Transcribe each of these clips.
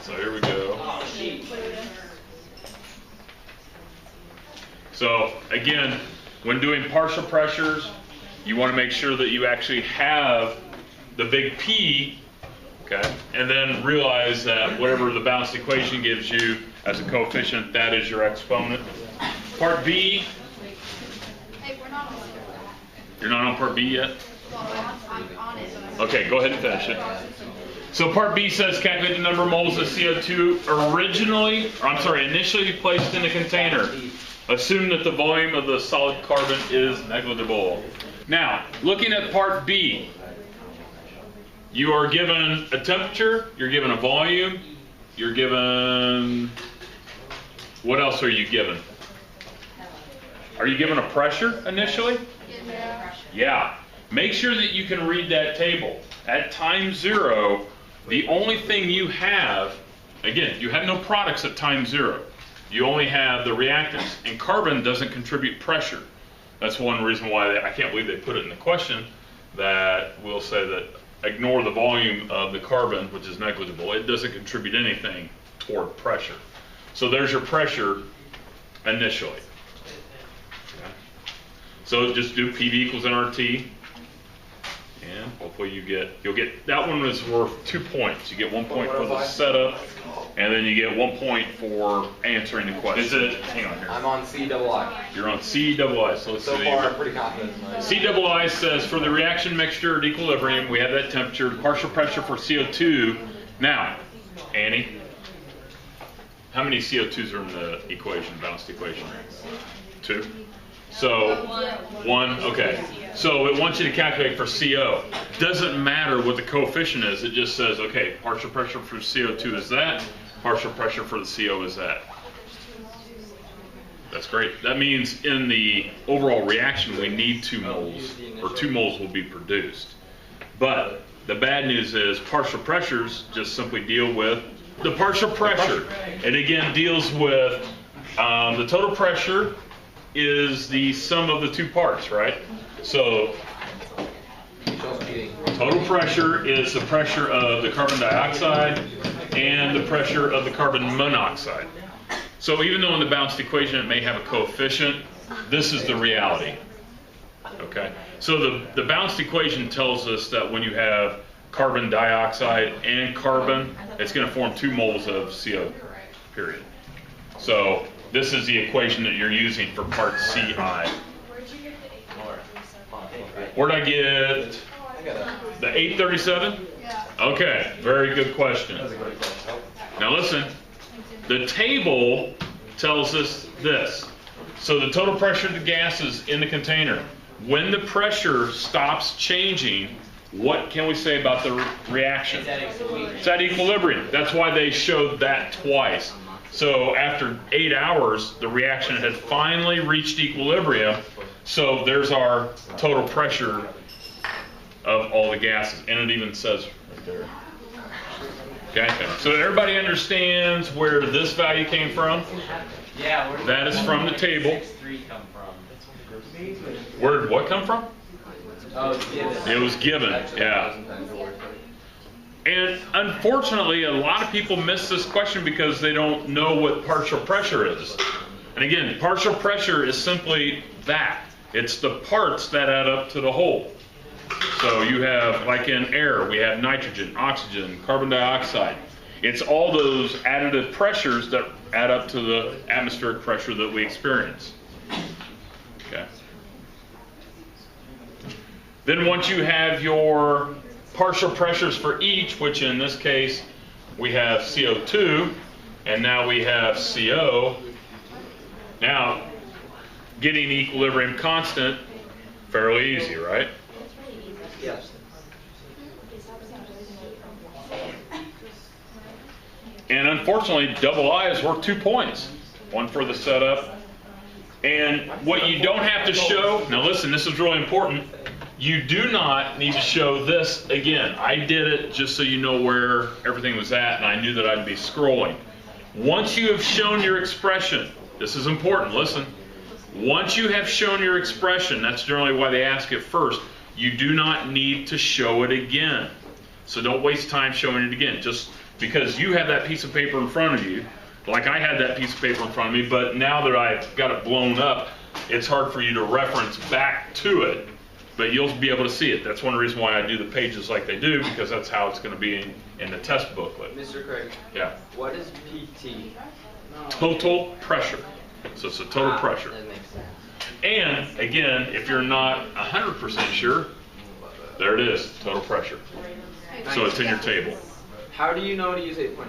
So here we go. So again, when doing partial pressures, you want to make sure that you actually have the big P, okay, and then realize that whatever the balanced equation gives you as a coefficient, that is your exponent. Part B. Hey, we're not on. You're not on part B yet? I'm on it. Okay, go ahead and finish it. So part B says calculate the number of moles of CO2 initially placed in a container. Assume that the volume of the solid carbon is negligible. Now, looking at part B, you are given a temperature, you're given a volume, you're given, what else are you given? Are you given a pressure initially? Yeah. Make sure that you can read that table. At time 0, the only thing you have, again, you have no products at time 0. You only have the reactants, and carbon doesn't contribute pressure. That's one reason why I can't believe they put it in the question, that will say that ignore the volume of the carbon, which is negligible. It doesn't contribute anything toward pressure. So there's your pressure initially. Okay. So just do PV equals nRT. And hopefully you'll get, that one is worth 2 points. You get 1 point for the setup, and then you get 1 point for answering the question. Hang on here. I'm on CII. You're on CII. So let's So see. far, I'm pretty confident. CII says for the reaction mixture at equilibrium, we have that temperature, partial pressure for CO2. Now, Annie, how many CO2s are in the equation, balanced equation? 2? So, 1, okay. So it wants you to calculate for CO. Doesn't matter what the coefficient is, it just says, okay, partial pressure for CO2 is that, partial pressure for the CO is that. That's great. That means in the overall reaction we need 2 moles, or 2 moles will be produced. But the bad news is partial pressures just simply deal with the partial pressure. It again deals with the total pressure is the sum of the 2 parts, right? So total pressure is the pressure of the carbon dioxide and the pressure of the carbon monoxide. So even though in the balanced equation it may have a coefficient, this is the reality. Okay? So the balanced equation tells us that when you have carbon dioxide and carbon, it's going to form 2 moles of CO, period. So this is the equation that you're using for part CI. Where'd I get the 837? Okay, very good question. Now listen, the table tells us this. So the total pressure of the gases in the container. When the pressure stops changing, what can we say about the reaction? It's at equilibrium. That's why they showed that twice. So after 8 hours, the reaction had finally reached equilibrium. So there's our total pressure of all the gases. And it even says right there. Okay, so everybody understands where this value came from? Yeah. That is from the table. Come from? Where did what come from? Oh, it's given. It was given, yeah. And unfortunately, a lot of people miss this question because they don't know what partial pressure is. And again, partial pressure is simply that. It's the parts that add up to the whole. So you have, like in air, we have nitrogen, oxygen, carbon dioxide. It's all those additive pressures that add up to the atmospheric pressure that we experience. Okay. Then once you have your partial pressures for each, which in this case we have CO2, and now we have CO. Now, getting equilibrium constant, fairly easy, right? Yes. And unfortunately, double I is worth 2 points. 1 for the setup. And what you don't have to show, now listen, this is really important. You do not need to show this again. I did it just so you know where everything was at, and I knew that I'd be scrolling. Once you have shown your expression, this is important, listen. Once you have shown your expression, that's generally why they ask it first, you do not need to show it again. So don't waste time showing it again. Just because you have that piece of paper in front of you, like I had that piece of paper in front of me, but now that I've got it blown up, it's hard for you to reference back to it, but you'll be able to see it. That's one reason why I do the pages like they do, because that's how it's going to be in the test booklet. Mr. Craig, Yeah. what is PT? Total pressure. So it's the total pressure. That makes sense. And again, if you're not 100% sure, there it is, total pressure. So it's in your table. How do you know to use 8.0?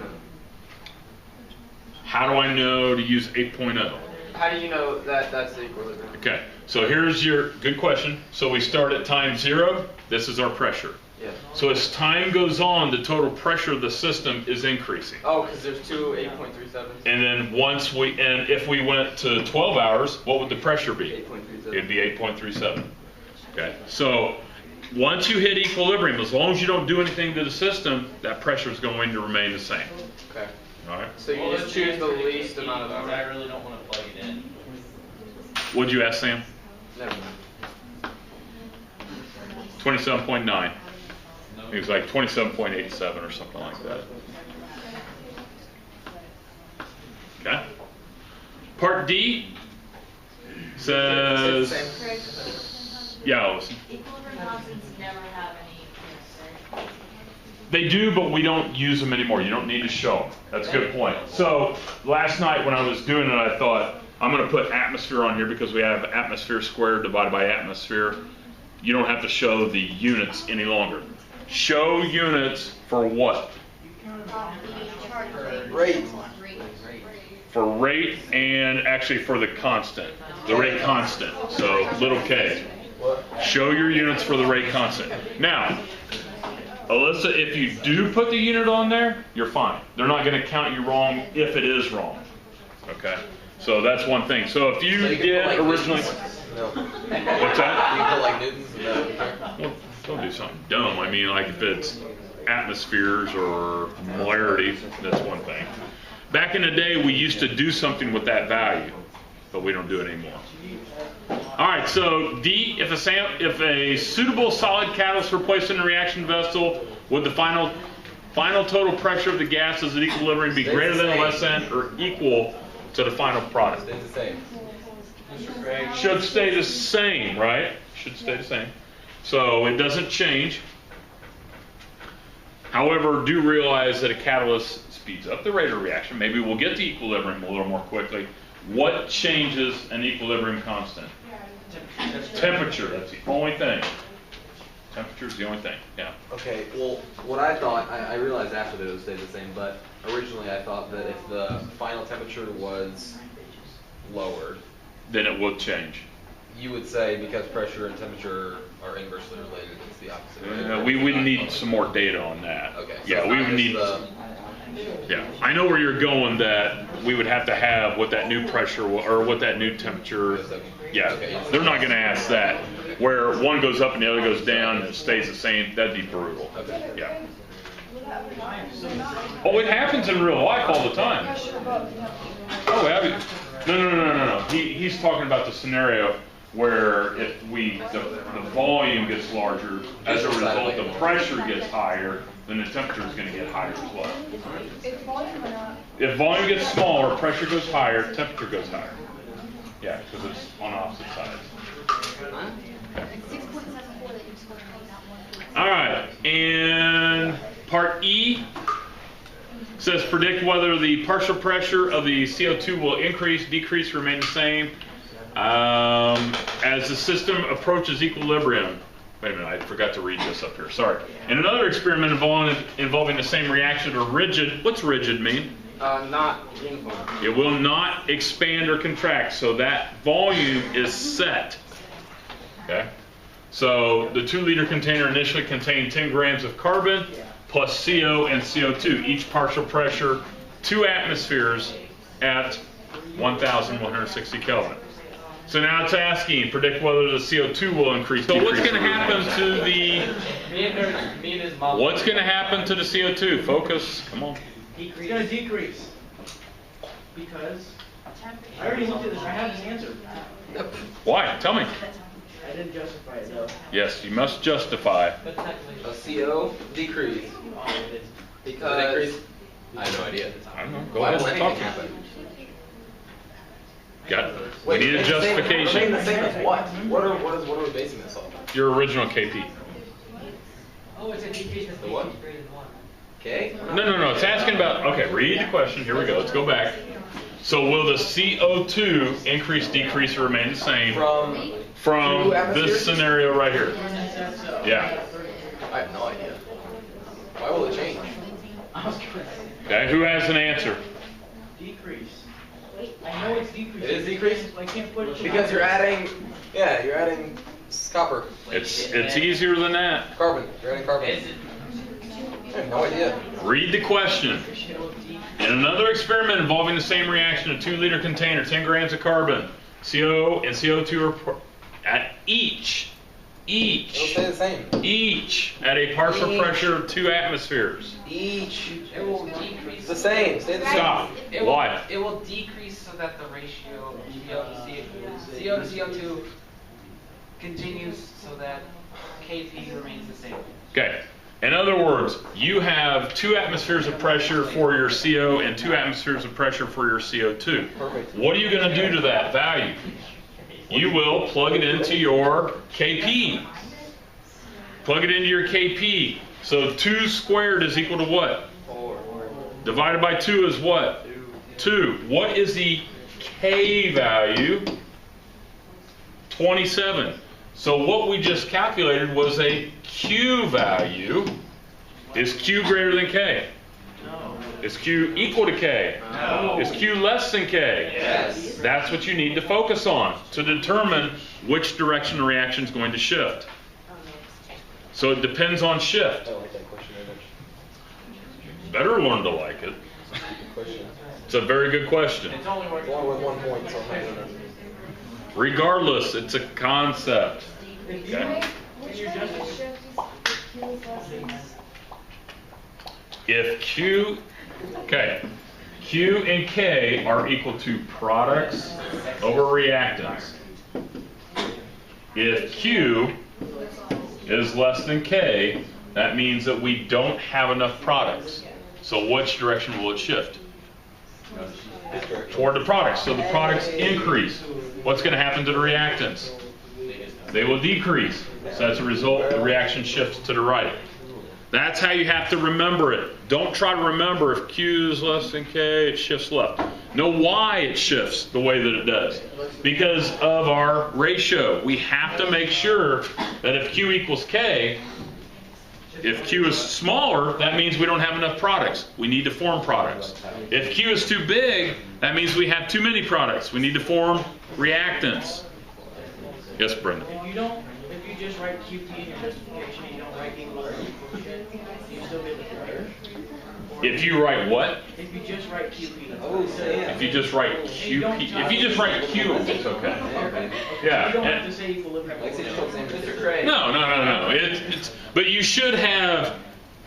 How do I know to use 8.0? How do you know that that's the equilibrium? Okay, so here's your good question. So we start at time 0. This is our pressure. Yeah. So as time goes on, the total pressure of the system is increasing. Oh, because there's two 8.37s? And then if we went to 12 hours, what would the pressure be? 8.37. It'd be 8.37. Okay, so once you hit equilibrium, as long as you don't do anything to the system, that pressure is going to remain the same. Okay. All right. So you just choose the least amount of But I hours? really don't want to plug it in. What'd you ask, Sam? Never mind. 27.9. It was like 27.87 or something like that. Okay. Part D says, yeah, listen. Equilibrium constants never have any. They do, but we don't use them anymore. You don't need to show them. That's a good point. So last night when I was doing it, I thought, I'm going to put atmosphere on here because we have atmosphere squared divided by atmosphere. You don't have to show the units any longer. Show units for what? Rate. For rate and actually for the constant. The rate constant. So little k. Show your units for the rate constant. Now, Alyssa, if you do put the unit on there, you're fine. They're not going to count you wrong if it is wrong. Okay? So that's one thing. So if you did originally... No. What's that? You can put like newtons and that. Well, don't do something dumb. I mean, like if it's atmospheres or molarity, that's one thing. Back in the day, we used to do something with that value, but we don't do it anymore. All right, so D, if a suitable solid catalyst were placed in the reaction vessel, would the final total pressure of the gases at equilibrium be greater than, less than, or equal to the final product? It's the same. Should stay the same, right? Should stay the same. So it doesn't change. However, do realize that a catalyst speeds up the rate of reaction. Maybe we'll get to equilibrium a little more quickly. What changes an equilibrium constant? Temperature. That's the only thing. Temperature is the only thing. Yeah. Okay, well, what I thought, I realized after that it would stay the same, but originally I thought that if the final temperature was lowered, Then it will change. you would say because pressure and temperature are inversely related, it's the opposite. Right? We would need some more data on that. Okay. So Yeah, it's we not would just need. the- Yeah, I know where you're going. That we would have to have what that new pressure or what that new temperature. Yeah, they're not going to ask that. Where one goes up and the other goes down and it stays the same. That'd be brutal. Okay. Yeah. Oh, it happens in real life all the time. Oh, Abby. No. He's talking about the scenario where if the volume gets larger, as a result, the pressure gets higher, then the temperature is going to get higher as well. If volume went up, If volume gets smaller, pressure goes higher, temperature goes higher. Yeah, because it's on opposite sides. it's 6.74 that you're supposed to make that one. All right, and part E says predict whether the partial pressure of the CO2 will increase, decrease, remain the same as the system approaches equilibrium. Wait a minute, I forgot to read this up here. Sorry. In another experiment involving the same reaction to rigid, what's rigid mean? Not uniform. It will not expand or contract, so that volume is set. Okay? So the 2-liter container initially contained 10 grams of carbon plus CO and CO2, each partial pressure 2 atmospheres at 1,160 Kelvin. So now it's asking, predict whether the CO2 will increase. So what's going to happen to the Me and his mom. what's going to happen to the CO2? Focus. Come on. It's going to decrease. Because I already looked at this. I have this answer. Why? Tell me. I didn't justify it though. Yes, you must justify. But technically, A CO decrease Oh, it is. because I have no idea. I don't know. Go Why ahead will and anything talk. happen? Got. We need a remain justification. the same as what? What are we basing this on? Your original KP. Oh, it's a decrease of The what? greater than 1. Okay. No. It's asking about. Okay, read the question. Here we go. Let's go back. So will the CO2 increase, decrease, or remain the same from Two atmospheres? this scenario right here? Yeah. I have no idea. Why will it change? I was gonna say Okay. Who has an answer? decrease. I know it's decreasing. It is decreasing? I can't put it. Because you're adding copper. It's easier than that. Carbon. You're adding carbon. Is it, I have no idea. Read the question. In another experiment involving the same reaction, a 2-liter container, 10 grams of carbon, CO and CO2 are at each It'll stay the same. each at a partial Each. pressure of 2 atmospheres. Each. it will decrease. It's the same. Stay the same. Stop. It will, Why? It will decrease so that the ratio CO to CO2 continues so that KP remains the same. Okay. In other words, you have 2 atmospheres of pressure for your CO and 2 atmospheres of pressure for your CO2. Perfect. What are you going to do to that value? You will plug it into your KP. Plug it into your KP. So 2 squared is equal to what? 4. Divided by 2 is what? 2. What is the K value? 27. So what we just calculated was a Q value. Is Q greater than K? No. Is Q equal to K? No. Is Q less than K? Yes. That's what you need to focus on to determine which direction the reaction is going to shift. So it depends on I shift. don't like that question very much. Better learn to like it. Good question. It's a very good question. It's only working. It's only with 1 point, so I'm not gonna. Regardless, it's a concept. If you Okay. if you're just If Q, okay, Q and K are equal to products over reactants. If Q is less than K, that means that we don't have enough products. So which direction will it shift? Toward the products. So the products increase. What's going to happen to the reactants? They will decrease. So as a result, the reaction shifts to the right. That's how you have to remember it. Don't try to remember if Q is less than K, it shifts left. Know why it shifts the way that it does. Because of our ratio. We have to make sure that if Q equals K, if Q is smaller, that means we don't have enough products. We need to form products. If Q is too big, that means we have too many products. We need to form reactants. Yes, Brenda. if you just write QP in your justification and you don't write equal or equal shit, you still get the prior. If you write what? If you just write QP, Oh, damn. If you just write QP, if you just write Q, it's okay. Yeah. you don't have and- to say equilibrium. Like, say, just put the same Mr. Craig. No. It's but you should have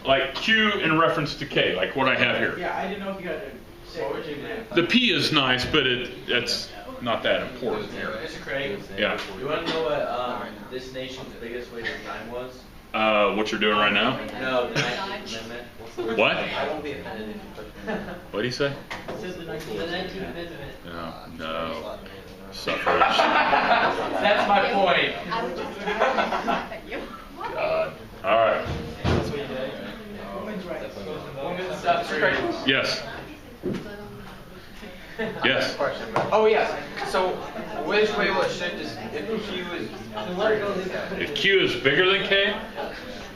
like Q in reference to K, like what I have here. Yeah, I didn't know if you had to say what you meant. The P is nice, but that's not that important. Mr. Craig, Yeah. you want to know what this nation's biggest waste of time was? What you're doing right now? No, the 19th Amendment. What? I won't be offended. What do you say? It says the 19th. The 19th Amendment. No. Suffrage. That's my point. I would just laugh at you. God. All right. That's what you did. Women's rights. Women's stuff. Mr. Craig. Yes. Yes. Question. Oh yes. So which way will it shift is if Q is If Q is bigger than K,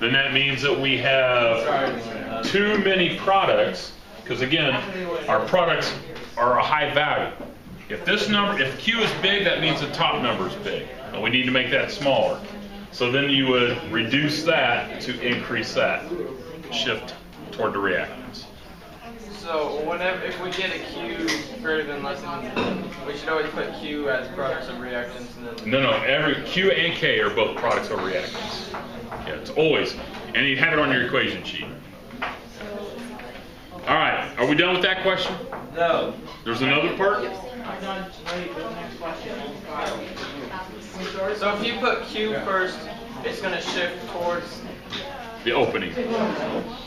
then that means that we have too many products, because again, our products are a high value. If Q is big, that means the top number is big, and we need to make that smaller. So then you would reduce that to increase that, shift toward the reactants. so whenever if we get a Q greater than less than, we should always put Q as products of reactants and then. No, every Q and K are both products of reactants. Yeah, it's always, and you have it on your equation sheet. All right, are we done with that question? No. There's another part? I'm done. Ready for the next question. So if you put Q first, it's gonna shift towards. The opening.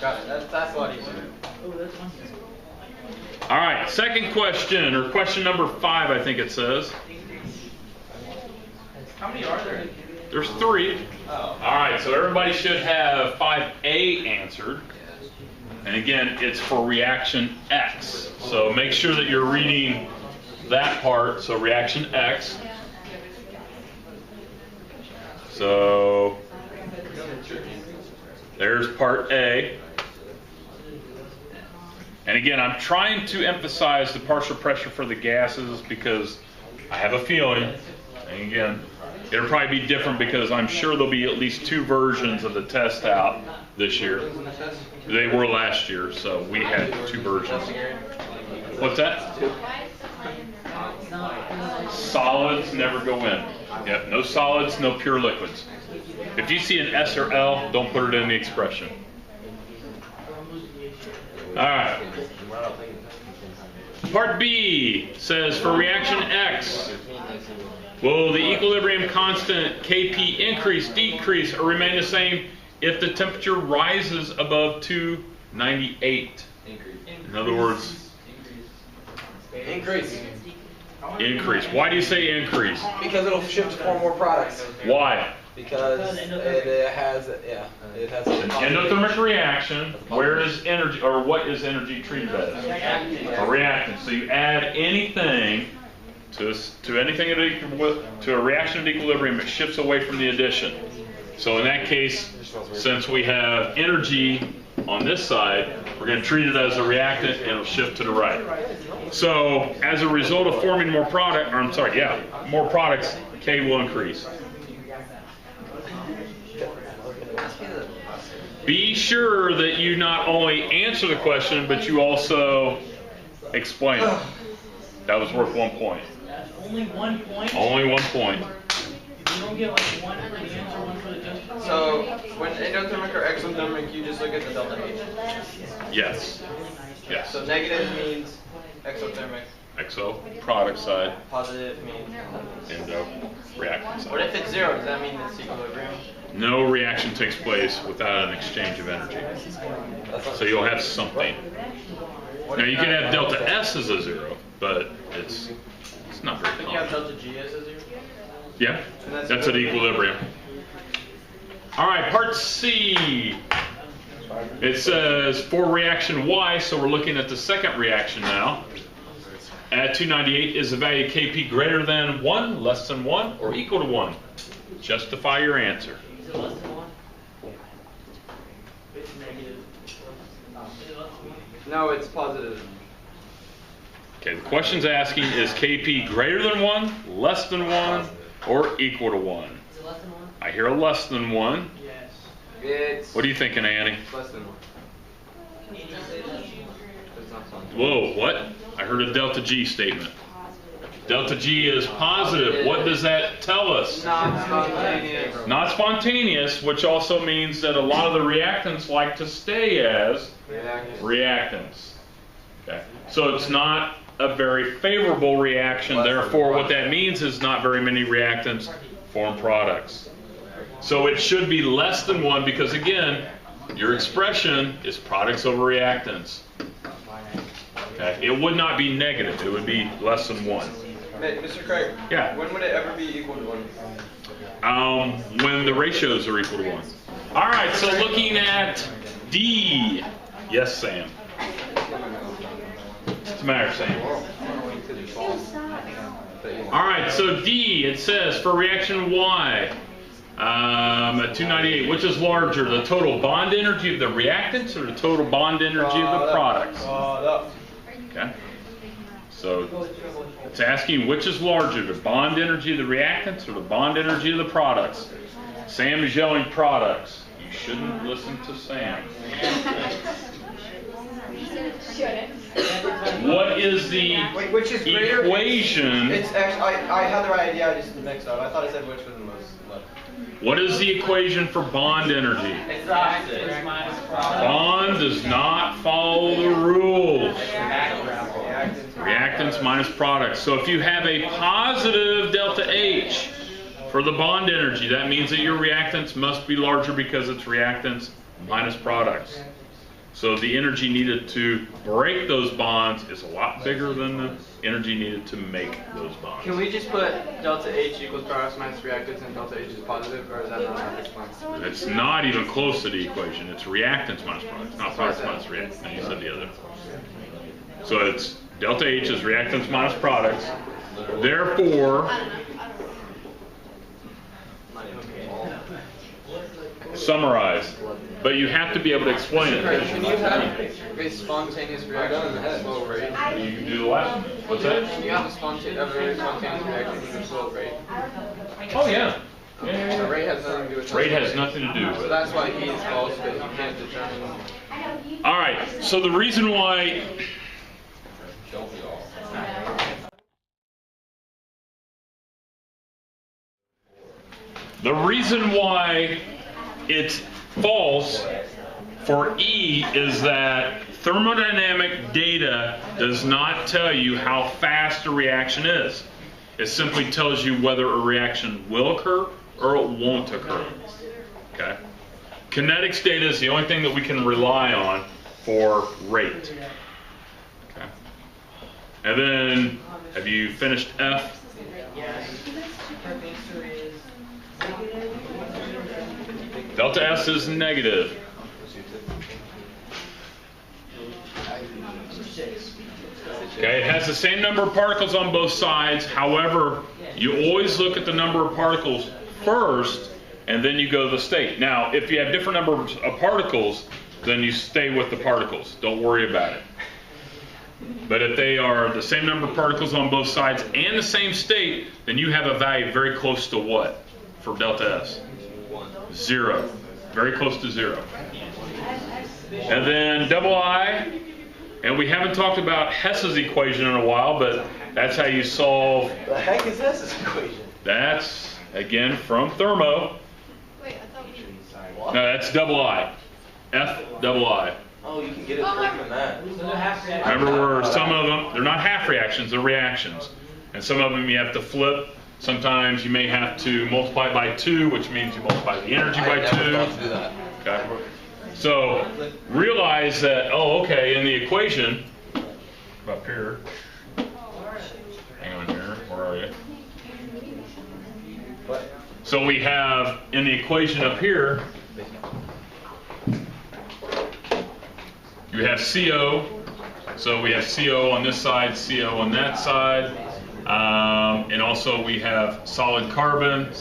Got it. That's a lot easier. Oh, that's on here. All right, second question, or question number 5, I think it says. How many are there? There's 3. All right, so everybody should have 5A answered. And again, it's for reaction X. So make sure that you're reading that part. So reaction X. So there's part A. And again, I'm trying to emphasize the partial pressure for the gases because I have a feeling, and again, it'll probably be different because I'm sure there'll be at least 2 versions of the test out this year. They were last year, so we had 2 versions. What's that? Solids never go in. Yep, no solids, no pure liquids. If you see an S or L, don't put it in the expression. All right. Part B says for reaction X, will the equilibrium constant Kp increase, decrease, or remain the same if the temperature rises above 298? In other words, Increase. increase. Why do you say increase? Because it'll shift to form more products. Why? Because it has An endothermic reaction, where is energy, or what is energy treated as? A reactant. So you add anything to anything to a reaction at equilibrium, it shifts away from the addition. So in that case, since we have energy on this side, we're going to treat it as a reactant and it'll shift to the right. So as a result of forming more more products, K will increase. Be sure that you not only answer the question, but you also explain it. That was worth 1 point. Only 1 point? Only 1 point. You don't get like 1 for the answer, 1 for the judgment? So when endothermic or exothermic, you just look at the delta H. Yes. Yes. So negative means exothermic. Exo, product side, Positive means. endo, reactant What side. if it's 0? Does that mean it's equilibrium? No reaction takes place without an exchange of energy. So you'll have something. Now you can have delta S as a 0, but it's not very Then you have common. delta G as a 0? Yeah, that's at equilibrium. All right, part C. It says for reaction Y, so we're looking at the second reaction now. At 298, is the value Kp greater than 1, less than 1, or equal to 1? Justify your answer. Is it less than 1? It's negative. Is it less than 1? No, it's positive. Okay, the question's asking, is Kp greater than 1, less than 1, or equal to 1? Is it less than 1? I hear a less than 1. Yes. It's What are you thinking, Annie? less than 1. Can you just say less than 1? It's not fun. Whoa, what? I heard a delta G statement. Delta G is positive. What does that tell us? Not spontaneous. Not spontaneous, which also means that a lot of the reactants like to stay as reactants. Okay. So it's not a very favorable reaction. Therefore, what that means is not very many reactants form products. So it should be less than 1 because, again, your expression is products over reactants. Okay. It would not be negative. It would be less than 1. Mr. Craig? Yeah. When would it ever be equal to 1? When the ratios are equal to 1. All right, so looking at D. Yes, Sam. What's the matter, Sam? All right, so D, it says for reaction Y, at 298, which is larger, the total bond energy of the reactants or the total bond energy of the products? Okay. So it's asking which is larger, the bond energy of the reactants or the bond energy of the products? Sam is yelling products. You shouldn't listen to Sam. What is the Wait, which is greater? equation? It's actually, I had the right idea, I just mixed up. I thought I said which was the most left. What is the equation for bond energy? It's the opposite. Bond does not follow the rules. Reactants minus products. So if you have a positive delta H for the bond energy, that means that your reactants must be larger because it's reactants minus products. So the energy needed to break those bonds is a lot bigger than the energy needed to make those bonds. Can we just put delta H equals products minus reactants and delta H is positive, or is that not how this works? It's not even close to the equation. It's reactants minus products, not products minus reactants. No, you said the other. So it's delta H is reactants minus products. Therefore, summarize. But you have to be able to explain it. Can you have a spontaneous reaction at a slow rate? You can do the last one. What's that? Can you have a very spontaneous reaction at a slow rate? Oh, yeah. The rate has nothing to do with Rate has nothing to do with So it. that's why E is false, because you can't determine. All right, so the reason why it's false for E is that thermodynamic data does not tell you how fast a reaction is. It simply tells you whether a reaction will occur or it won't occur. Okay? Kinetics data is the only thing that we can rely on for rate. Okay? And then, have you finished F? Delta S is negative. Okay, it has the same number of particles on both sides. However, you always look at the number of particles first, and then you go to the state. Now, if you have different numbers of particles, then you stay with the particles. Don't worry about it. But if they are the same number of particles on both sides and the same state, then you have a value very close to what for delta S? 0. Very close to 0. And then double I, and we haven't talked about Hess's equation in a while, but that's how you solve. The heck is Hess's equation? That's, again, from Thermo. Wait, I thought we... What? No, that's double I. F double I. Oh, you can get it quicker than that. Remember where some of them, they're not half reactions, they're reactions. And some of them you have to flip. Sometimes you may have to multiply by 2, which means you multiply the energy by 2. I never thought to do that. Okay. So realize that, oh, okay, in the equation, up here, hang on here, where are you? So we have, in the equation up here, you have CO, so we have CO on this side, CO on that side, and also we have solid carbon,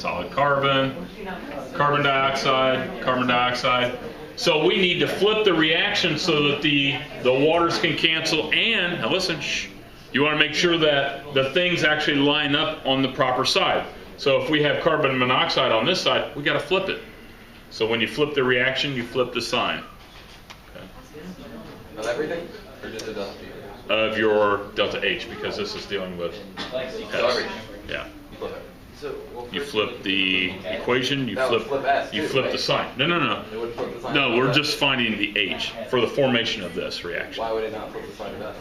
carbon dioxide. So we need to flip the reaction so that the waters can cancel, and, now listen, you want to make sure that the things actually line up on the proper side. So if we have carbon monoxide on this side, we got to flip it. So when you flip the reaction, you flip the sign. Of everything? Or just the delta P? Of your delta H, because this is dealing with S. Yeah. Flip it. So, well, You flip the equation, you That would flip flip S you too, flip right? the sign. No. It would flip the sign. No, of we're S. just finding the H for the formation of this reaction. Why would it not flip the sign of S?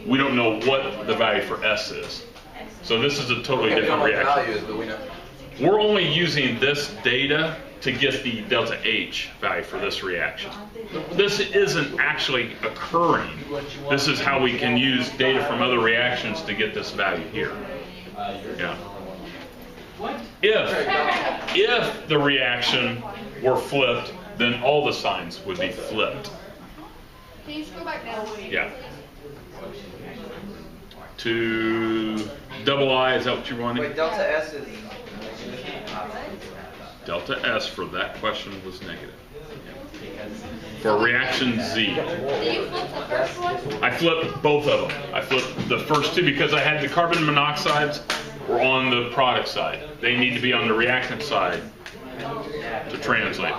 We don't know what the value for S is. So this is a totally Okay, we don't different know what the reaction. value is, but we know. We're only using this data to get the delta H value for this reaction. This isn't actually occurring. This is how we can use data from other reactions to get this value here. Yeah. If the reaction were flipped, then all the signs would be flipped. Can you just go back down? Yeah. To double I, is that what you're wanting? Wait, delta S is. Delta S for that question was negative. For reaction Z. Did you flip the first one? I flipped both of them. I flipped the first two because I had the carbon monoxides were on the product side. They need to be on the reactant side to translate.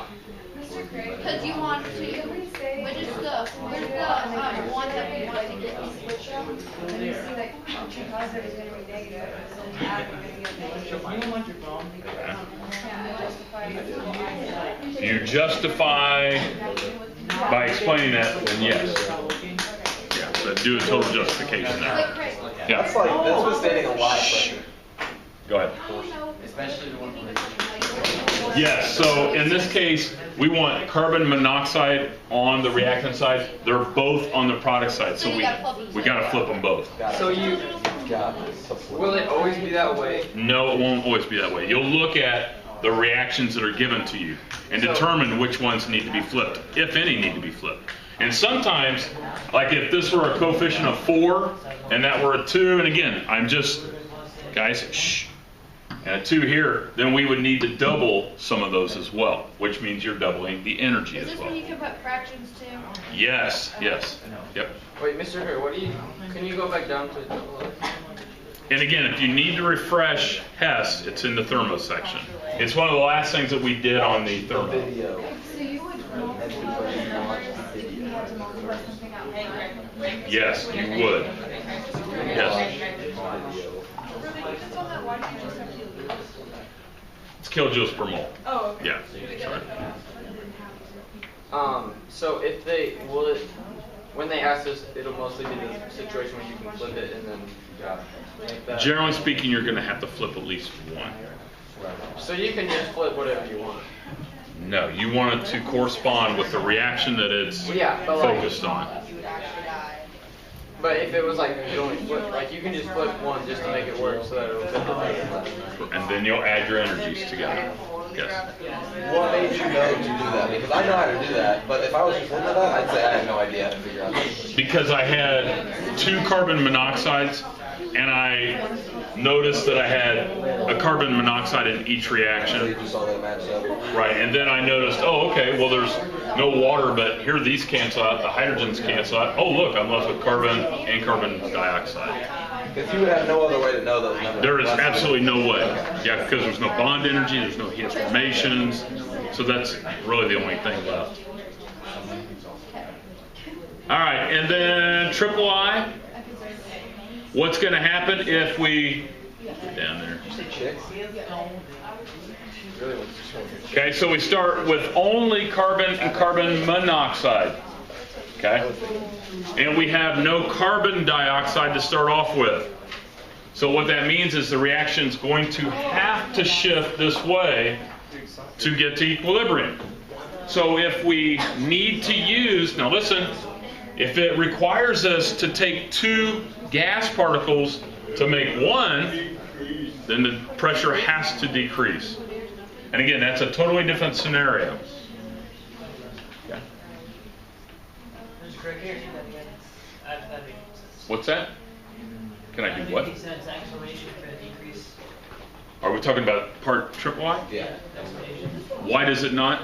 Because you want to, which is the one that we want to get switched from? When you see like positive is going to be negative, so add is going to be negative. If you don't want your phone, You justify by explaining that, then yes. Yeah, but do a total justification Like, there. right. Yeah. That's like, this was stating a lot of pressure. Go ahead. How do we know? Especially the one where Yes, so in this case, we want carbon monoxide on the reactant side. They're both on the product side, so we got to flip them both. So you, will it always be that way? No, it won't always be that way. You'll look at the reactions that are given to you and determine which ones need to be flipped, if any need to be flipped. And sometimes, like if this were a coefficient of 4 and that were a 2, and again, I'm just, guys, shh, and a 2 here, then we would need to double some of those as well, which means you're doubling the energy Is as this well. when you can put fractions too? Yes, yes, yep. Wait, Mr. Kerr, what do you, can you go back down to double it? And again, if you need to refresh Hess, it's in the Thermo section. It's one of the last things that we did on the Thermo. Video. So you would multiply the numbers if you had to multiply something out. Yes, you would. Yes. It's kilojoules per mole. Oh, okay. Yeah, sorry. So if they, will it, when they ask this, it'll mostly be the situation where you can flip it and then make that. Generally speaking, you're going to have to flip at least one. So you can just flip whatever you want. No, you want it to correspond with the reaction that it's Yeah, but like- focused on. But if it was like you only flip, like you can just flip one just to make it work so that it'll fit the rest. And then you'll add your energies together. Yes. What made you know to do that? Because I know how to do that, but if I was just looking at that, I'd say I had no idea how to figure out this. Because I had 2 carbon monoxides, and I noticed that I had a carbon monoxide in each So you reaction. just saw that match up. Right, and then I noticed, oh, okay, well, there's no water, but here these cancel out, the hydrogens cancel out. Oh, look, I'm left with carbon and carbon dioxide. Because you would have no other way to know those numbers. There is absolutely no way. Yeah, because there's no bond energy, there's no heat formations, so that's really the only thing left. All right, and then triple I. What's going to happen if we get down there? Chicks? Really, Okay, so we start with only carbon and carbon monoxide. Okay? And we have no carbon dioxide to start off with. So what that means is the reaction is going to have to shift this way to get to equilibrium. So if we need to use, now listen, if it requires us to take 2 gas particles to make 1, then the pressure has to decrease. And again, that's a totally different scenario. Okay. What's that? Can I do what? Are we talking about part triple I? Yeah. Why does it not?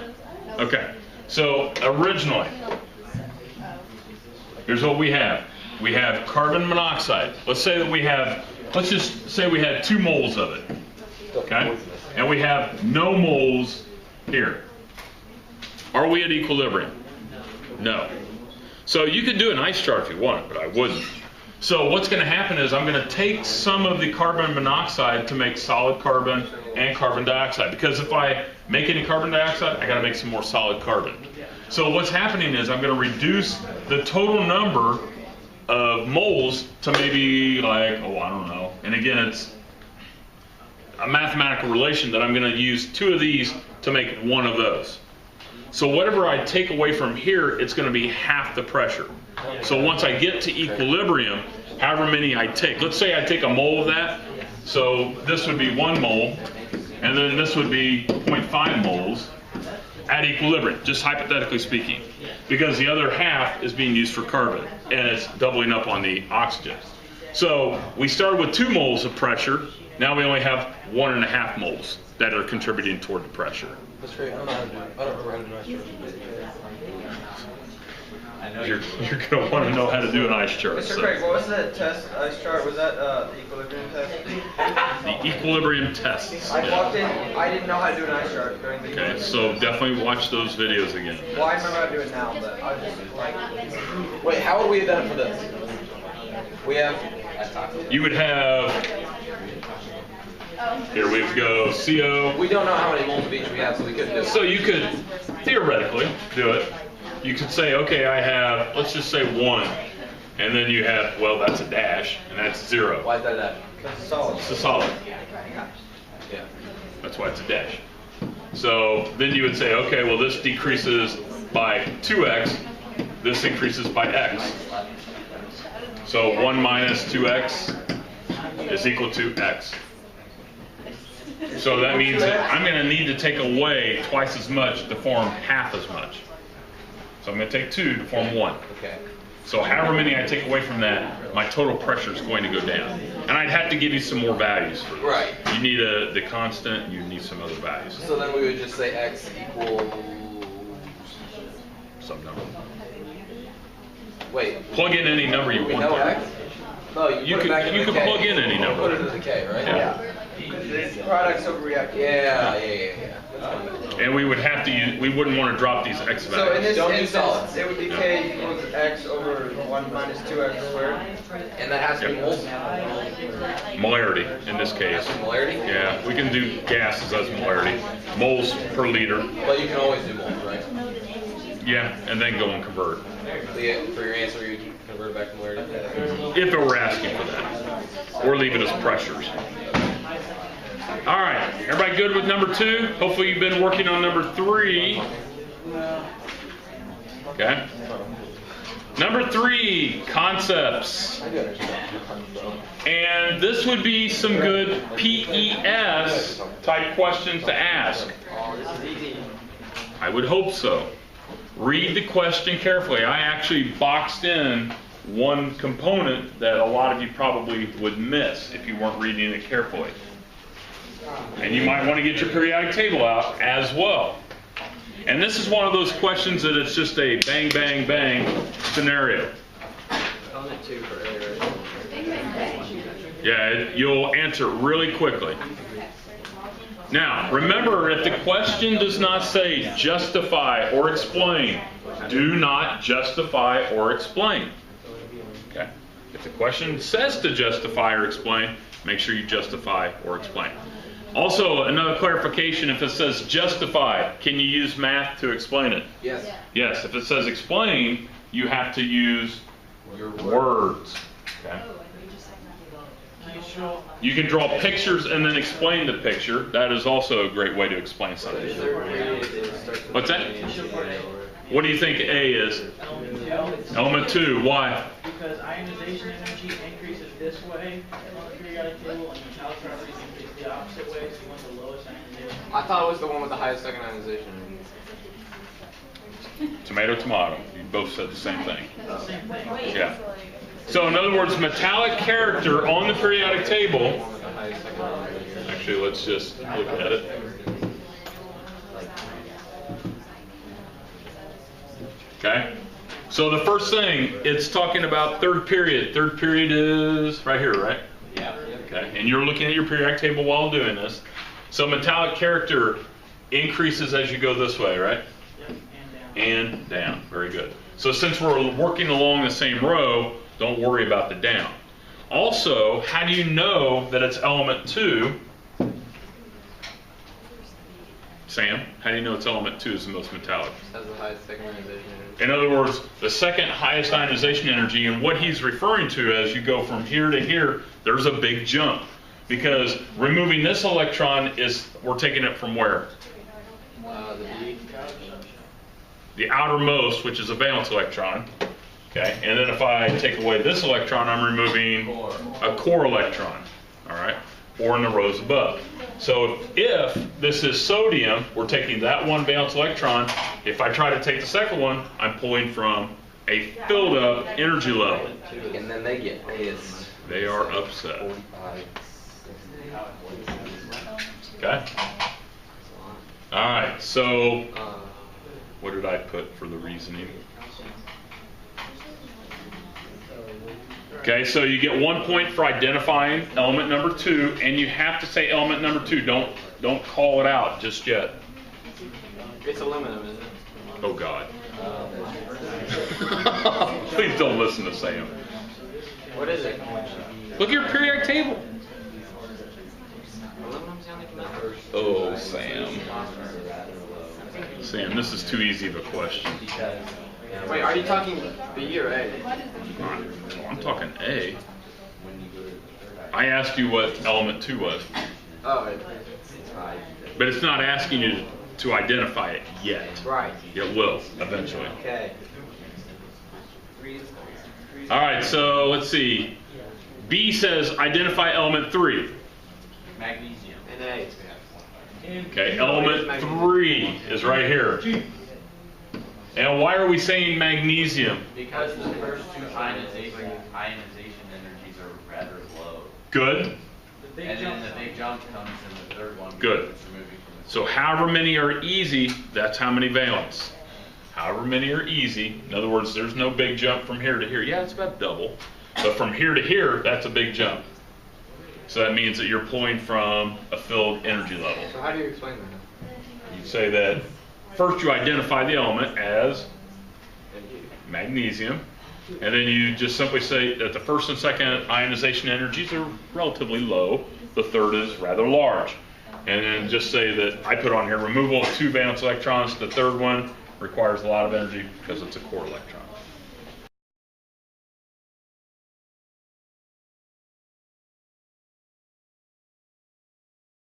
Okay. So originally, here's what we have. We have carbon monoxide. Let's say that we have, let's just say we had 2 moles of it. Okay? And we have no moles here. Are we at equilibrium? No. So you could do an ice chart if you want, but I wouldn't. So what's going to happen is I'm going to take some of the carbon monoxide to make solid carbon and carbon dioxide. Because if I make any carbon dioxide, I got to make some more solid carbon. So what's happening is I'm going to reduce the total number of moles to maybe like, oh, I don't know. And again, it's a mathematical relation that I'm going to use 2 of these to make 1 of those. So whatever I take away from here, it's going to be half the pressure. So once I get to equilibrium, however many I take, let's say I take a mole of that, so this would be 1 mole, and then this would be 0.5 moles at equilibrium, just hypothetically speaking, because the other half is being used for carbon, and it's doubling up on the oxygen. So we started with 2 moles of pressure, now we only have 1.5 moles that are contributing toward the pressure. That's great. I don't know how to do it. I don't remember how to do ice charts. You're going to want to know how to do an ice chart. Mr. So. Craig, what was that test ice chart? Was that the equilibrium test? The equilibrium tests. I walked in, I didn't know how to do an ice chart during the Okay, so definitely watch those videos again. Well, I remember how to do it now, but I was just like... Wait, how would we have done it for this? We have... You would have, here we go, CO. We don't know how many moles of each we have, so we couldn't do it. So you could theoretically do it. You could say, okay, I have, let's just say 1. And then you have, well, that's a dash, and that's 0. Why is that? That's solid. It's a solid. Yeah. That's why it's a dash. So then you would say, okay, well this decreases by 2x, this increases by x. So 1 minus 2x is equal to x. So that means that I'm going to need to take away twice as much to form half as much. So I'm going to take 2 to form 1. Okay. So however many I take away from that, my total pressure is going to go down. And I'd have to give you some more values for this. Right. You need the constant, you need some other values. So then we would just say x equals. Some number. Wait. Plug in any number you We want know there. x. No, you put it back in you the could K. plug in any number. Put it in the K, right? Yeah. Because it's products over reactants. Yeah. And we would have to use, we wouldn't want to drop these x So in values. this Don't do instance, solids. it would be k equals x over 1 minus 2x squared. And that has to be Yep. moles. Molarity in this case. That's molarity? Yeah, we can do gases as molarity. Moles per liter. But you can always do moles, right? Yeah, and then go and convert. So yeah, for your answer, you can convert it back to molarity. If it were asking for that. Or leave it as pressures. All right, everybody good with number 2? Hopefully you've been working on number 3. Okay. Number 3, concepts. And this would be some good PES type questions to ask. I would hope so. Read the question carefully. I actually boxed in one component that a lot of you probably would miss if you weren't reading it carefully. And you might want to get your periodic table out as well. And this is one of those questions that it's just a bang, bang, bang scenario. Element 2 for A, right? Yeah, you'll answer really quickly. Now, remember, if the question does not say justify or explain, do not justify or explain. Okay? If the question says to justify or explain, make sure you justify or explain. Also, another clarification, if it says justify, can you use math to explain it? Yes. Yes, if it says explain, you have to use Your words. Okay? You can draw pictures and then explain the picture. That is also a great way to explain something. What's that? What do you think A is? Element 2. Why? Because ionization energy increases this way on the periodic table, and metallic properties increase the opposite way, so you want the lowest ionization. I thought it was the one with the highest second ionization. Tomato, tomato. You both said the same thing. Same thing. Yeah. So in other words, metallic character on the periodic table. Actually, let's just look at it. Okay. So the first thing, it's talking about third period. Third period is right here, right? Yeah. Okay. And you're looking at your periodic table while doing this. So metallic character increases as you go this way, right? Yep, and down. And down. Very good. So since we're working along the same row, don't worry about the down. Also, how do you know that it's element 2? Sam, how do you know it's element 2 is the most metallic? Has the highest second ionization. In other words, the second highest ionization energy, and what he's referring to as you go from here to here, there's a big jump. Because removing this electron we're taking it from where? The B. The outermost, which is a valence electron. Okay, and then if I take away this electron, I'm removing a core electron. All right, or in the rows above. So if this is sodium, we're taking that one valence electron. If I try to take the second one, I'm pulling from a filled up energy level. And then they get pissed. They are upset. Okay? All right, so what did I put for the reasoning? Okay, so you get 1 point for identifying element number 2, and you have to say element number 2. Don't call it out just yet. It's aluminum, isn't it? Oh God. Please don't listen to Sam. What is it? Look at your periodic table. Aluminum's the only metal. Oh, Sam. Sam, this is too easy of a question. Wait, are you talking B or A? I'm talking A. I asked you what element 2 was. Oh, wait. But it's not asking you to identify it yet. Right. It will eventually. Okay. All right, so let's see. B says identify element 3. Magnesium. Na. Okay, element 3 is right here. And why are we saying magnesium? Because the first two ionization energies are rather low. Good. And then the big jump comes in the third one. Good. It's removing from the So however many are easy, that's how many valence. However many are easy, in other words, there's no big jump from here to here. Yeah, it's about double. But from here to here, that's a big jump. So that means that you're pulling from a filled energy level. So how do you explain that? You say that first you identify the element as magnesium, and then you just simply say that the first and second ionization energies are relatively low, the third is rather large. And then just say that I put on here removal of 2 valence electrons, the third one requires a lot of energy because it's a core electron.